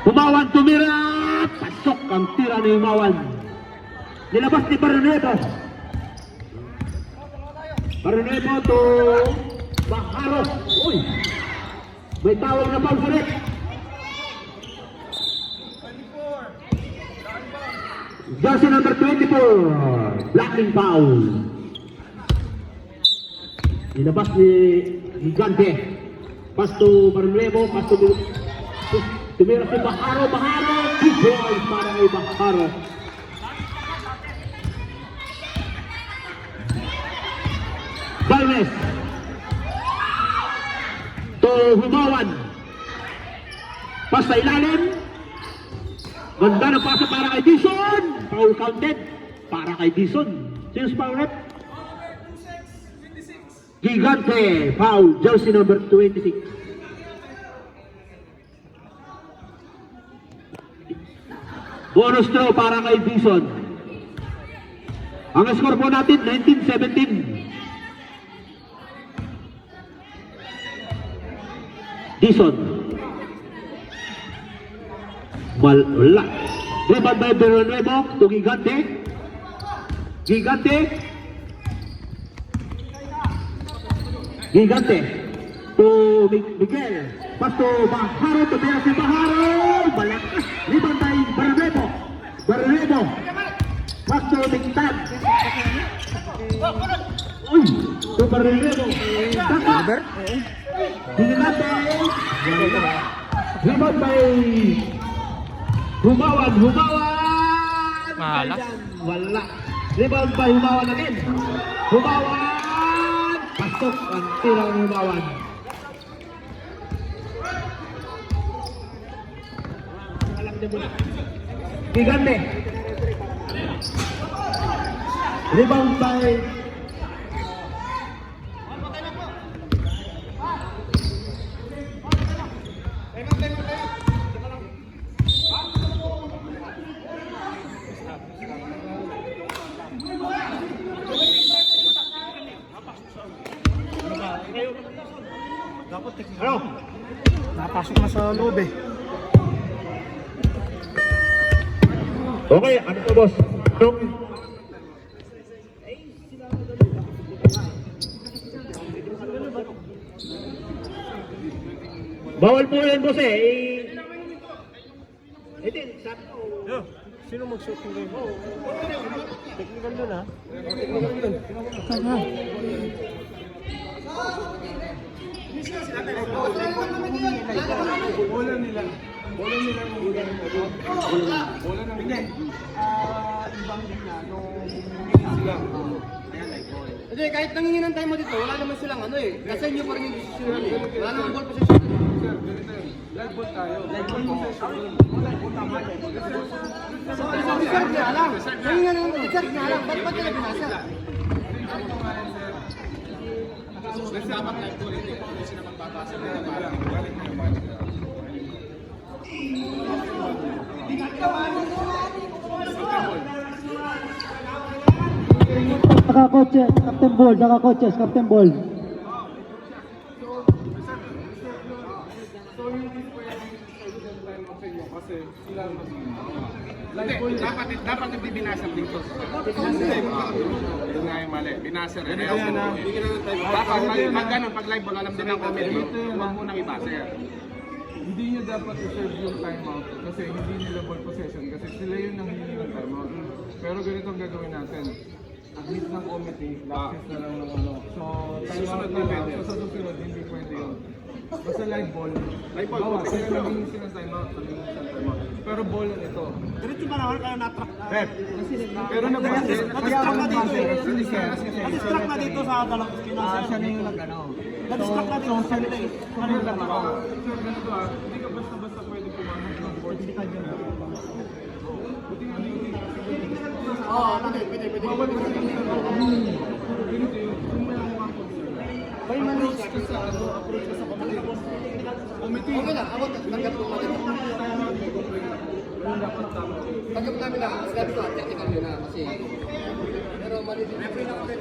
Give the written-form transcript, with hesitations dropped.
Humawan tumira. Pasok ang tira ni Humawan. Nilabas ni Barrenepo. Barrenepo to Bajaro. Uy! May tawag na foul sa net. Jersey number 24. Blocking foul. Nilabas ni Gigante. Pass to Barrenepo. Pass to tumira si Bajaro. Bajaro. Big boy para kay Bajaro. Balmes to Humawan. Pas sa ilalim. Ganda na pasa para kay Dison. Foul counted para kay Dison. Sino foul rep? Gigante. Foul. Jersey number 26. Bonus throw para kay Dison. Ang score po natin 19-17. Dison. Wala. Rebound by Barrenepo to Gigante. Gigante. Gigante to Miguel. Pass to Bajaro. To si Bajaro. Malakas. Rebound by Barrenepo. Barrenepo. Pass to Migtad. Uy. To Barrenepo. Taka. Gigante. Rebound by Humawan. Humawan. Mahalas. Wala. Rebound by Humawan again. Humawan. Pasok ang tira ng Humawan. Gigante. Rebound by ano? Napasok na sa loob eh. Okay, ano to boss? Anong bawal po yan boss eh. Hindi, sabi ko. Sino mag-shooting game? Technical dun ha? Technical dun. Bola nila. Bola nila. Bola ng ibang nila nung sila. Hindi, kahit nanginginan tayo mo dito, wala naman silang ano eh. Nasa inyo pa rin yung decision eh. Wala naman ball position. Sir, ganito yun. Live ball tayo. Live ball possession. Live ball tama. Deserve nga lang. Nanginginan naman, deserve nga lang. Ba't nila binasa? Dapat live ball. Hindi ko sila magpapasa. Naka-coaches, Captain Ball, naka-coaches, Captain Ball. Dapat hindi binasag dito. Yun nga yung mali. Binasag rin. Dapat pag ganun, pag live ball, alam din ang committee. Huwag mo nang ibasa. Hindi nyo dapat i-serve yung timeout kasi hindi nila ball possession kasi sila yung nanghihingi ng timeout. Pero ganito ang gagawin natin. Admit ng committee, lapis na lang ng ano. So, timeout na lang. So, sa susunod, hindi pwede yun. Basta live ball. Live ball. Bawa, sila nanghihingi sila ng timeout. Pero ball ito. Diretso ba naman kayo na-track? Rep. Pero nabase. Na-distract na dito eh. Na-distract na dito sa dalawang kinasa. Siya na yung nag-ano. Na-distract na dito sa kanila eh. Ano yung nag-ako? Sir, ganito hindi ka basta-basta pwede pumasok ng board. Oo, pwede. Bawal ka rin sa ganito yun. Kung may mga May mali approach ka sa committee. Okay lang, ako tanggap ko natin. Tanggap namin lang, sabi ko, technical yun na kasi. Pero mali din. Referee na ako rin.